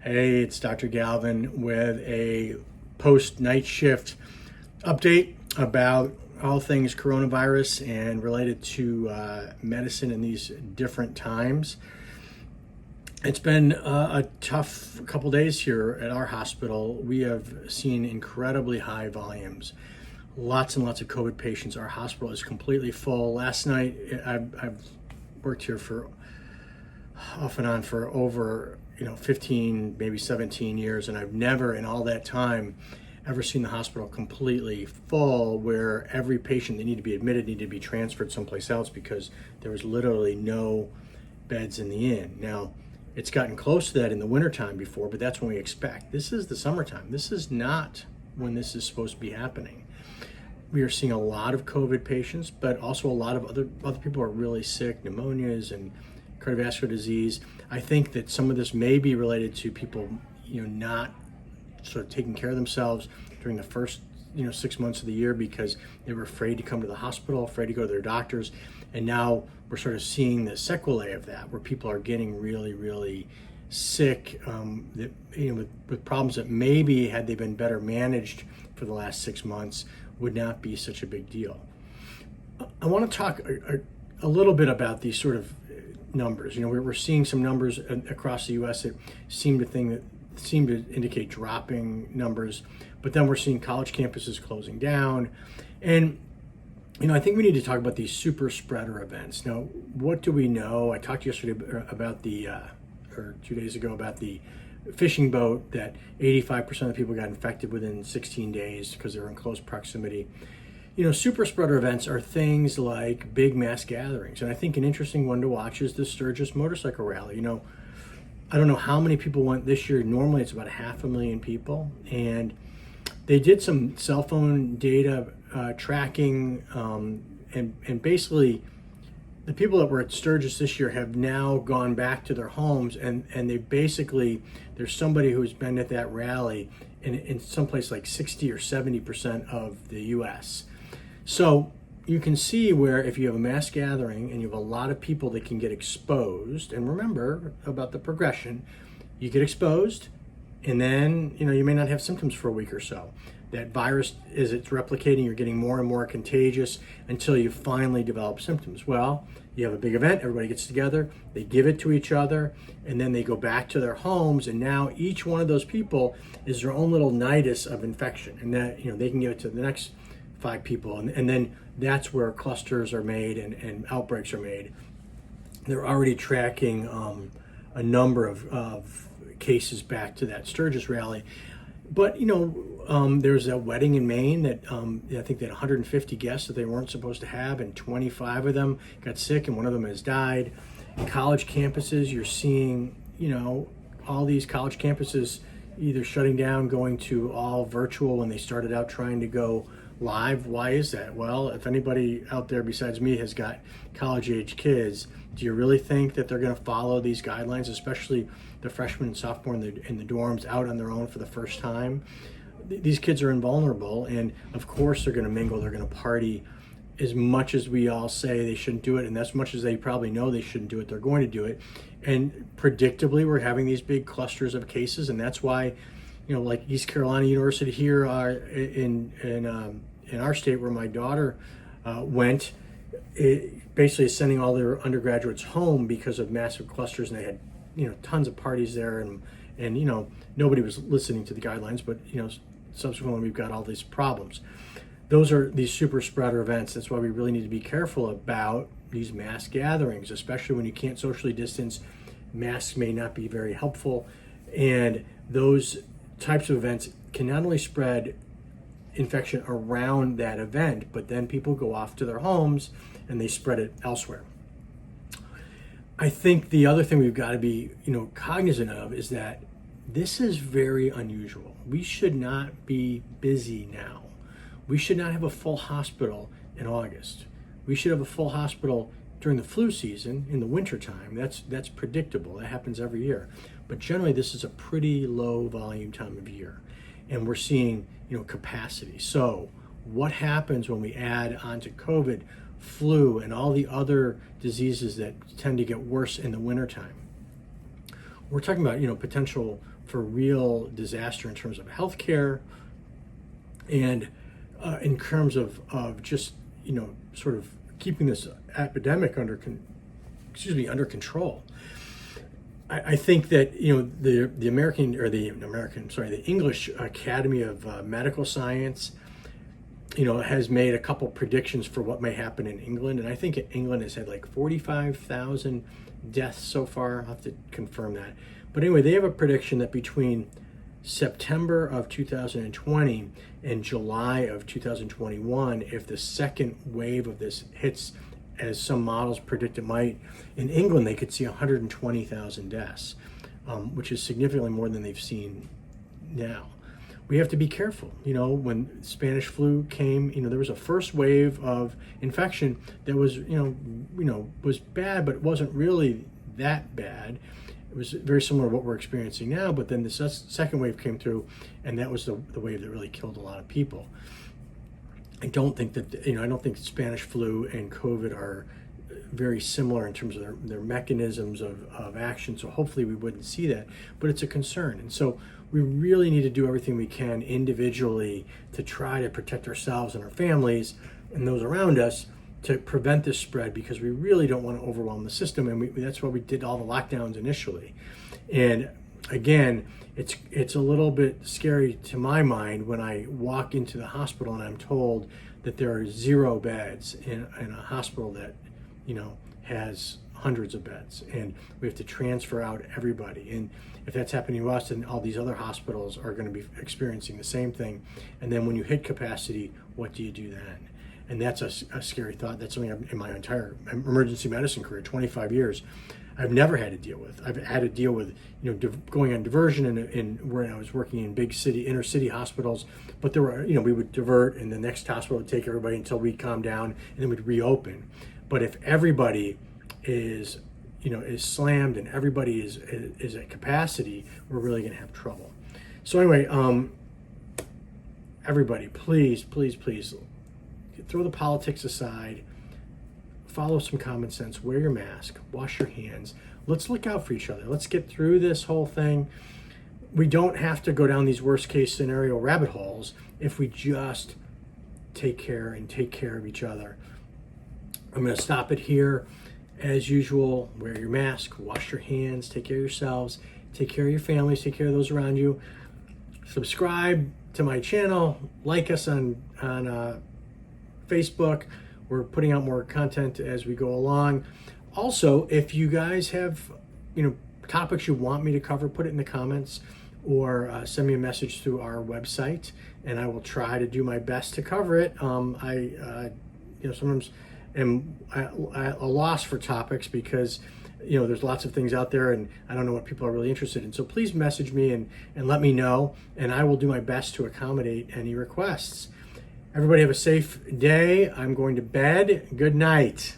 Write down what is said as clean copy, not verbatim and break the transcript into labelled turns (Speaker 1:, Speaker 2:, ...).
Speaker 1: Hey, it's Dr. Galvin with a post-night shift update about all things coronavirus and related to medicine in these different times. It's been a tough couple days here at our hospital. We have seen incredibly high volumes, lots and lots of COVID patients. Our hospital is completely full. Last night, I've worked here for off and on for over 15, maybe 17 years, and I've never in all that time ever seen the hospital completely full where every patient that needed to be admitted needed to be transferred someplace else because there was literally no beds in the inn. Now, it's gotten close to that in the wintertime before, but that's when we expect. This is the summertime. This is not when this is supposed to be happening. We are seeing a lot of COVID patients, but also a lot of other people are really sick, pneumonias and cardiovascular disease. I think that some of this may be related to people, not sort of taking care of themselves during the first, 6 months of the year because they were afraid to come to the hospital, afraid to go to their doctors. And now we're sort of seeing the sequelae of that, where people are getting really, really sick, with problems that maybe had they been better managed for the last 6 months would not be such a big deal. I want to talk a little bit about these sort of numbers. We're seeing some numbers across the U.S. that seem to indicate dropping numbers, but then we're seeing college campuses closing down. And, I think we need to talk about these super spreader events. Now, what do we know? I talked yesterday about or 2 days ago about the fishing boat that 85% of people got infected within 16 days because they were in close proximity. Super spreader events are things like big mass gatherings. And I think an interesting one to watch is the Sturgis Motorcycle Rally. I don't know how many people went this year. Normally it's about 500,000 people. And they did some cell phone data tracking. And basically, the people that were at Sturgis this year have now gone back to their homes. And there's somebody who's been at that rally in someplace like 60 or 70% of the U.S. So you can see where if you have a mass gathering and you have a lot of people that can get exposed, and remember about the progression, you get exposed and then, you may not have symptoms for a week or so. That virus, as it's replicating, you're getting more and more contagious until you finally develop symptoms. Well, you have a big event, everybody gets together, they give it to each other, and then they go back to their homes, and now each one of those people is their own little nidus of infection, and that, they can give it to the next 5 people, and then that's where clusters are made and outbreaks are made. They're already tracking a number of cases back to that Sturgis rally. But, there's a wedding in Maine that I think they had 150 guests that they weren't supposed to have, and 25 of them got sick, and one of them has died. College campuses, you're seeing, all these college campuses either shutting down, going to all virtual when they started out trying to go live. Why is that? Well, if anybody out there besides me has got college-age kids, do you really think that they're going to follow these guidelines, especially the freshmen and sophomore in the dorms out on their own for the first time? These kids are invulnerable, and of course they're going to mingle, they're going to party. As much as we all say they shouldn't do it, and as much as they probably know they shouldn't do it, they're going to do it. And predictably, we're having these big clusters of cases, and that's why, like East Carolina University here in our state where my daughter went, it basically is sending all their undergraduates home because of massive clusters, and they had tons of parties there, and nobody was listening to the guidelines, but subsequently we've got all these problems. Those are these super spreader events. That's why we really need to be careful about these mass gatherings, especially when you can't socially distance. Masks may not be very helpful, and those types of events can not only spread infection around that event, but then people go off to their homes and they spread it elsewhere. I think the other thing we've got to be, cognizant of is that this is very unusual. We should not be busy now. We should not have a full hospital in August. We should have a full hospital during the flu season in the wintertime. That's predictable. That happens every year. But generally, this is a pretty low volume time of year. And we're seeing, capacity. So what happens when we add onto COVID, flu, and all the other diseases that tend to get worse in the wintertime? we're talking about, potential for real disaster in terms of healthcare and in terms of just, sort of keeping this epidemic under control. I think that the English Academy of Medical Science has made a couple predictions for what may happen in England, and I think England has had like 45,000 deaths so far. I'll have to confirm that, but anyway, they have a prediction that between September of 2020 and July of 2021, if the second wave of this hits as some models predict it might, in England they could see 120,000 deaths, which is significantly more than they've seen now. We have to be careful. When Spanish flu came, there was a first wave of infection that was, was bad, but it wasn't really that bad. It was very similar to what we're experiencing now, but then the second wave came through, and that was the wave that really killed a lot of people. I don't think that, I don't think Spanish flu and COVID are very similar in terms of their mechanisms of action, so hopefully we wouldn't see that, but it's a concern. And so we really need to do everything we can individually to try to protect ourselves and our families and those around us to prevent this spread, because we really don't want to overwhelm the system, and that's why we did all the lockdowns initially. And again, it's a little bit scary to my mind when I walk into the hospital and I'm told that there are 0 beds in a hospital that has hundreds of beds, and we have to transfer out everybody. And if that's happening to us, then all these other hospitals are going to be experiencing the same thing. And then when you hit capacity, what do you do then? And that's a scary thought. That's something in my entire emergency medicine career, 25 years, I've never had to deal with. I've had to deal with, going on diversion in where I was working in big inner city hospitals. But there were, we would divert, and the next hospital would take everybody until we calm down, and then we'd reopen. But if everybody is slammed and everybody is at capacity, we're really going to have trouble. So anyway, everybody, please throw the politics aside. Follow some common sense, wear your mask, wash your hands. Let's look out for each other. Let's get through this whole thing. We don't have to go down these worst case scenario rabbit holes if we just take care of each other. I'm going to stop it here. As usual, wear your mask, wash your hands, take care of yourselves, take care of your families, take care of those around you. Subscribe to my channel, like us on Facebook. We're putting out more content as we go along. Also, if you guys have, topics you want me to cover, put it in the comments, or send me a message through our website, and I will try to do my best to cover it. I sometimes am at a loss for topics because, there's lots of things out there, and I don't know what people are really interested in. So please message me and let me know, and I will do my best to accommodate any requests. Everybody have a safe day. I'm going to bed. Good night.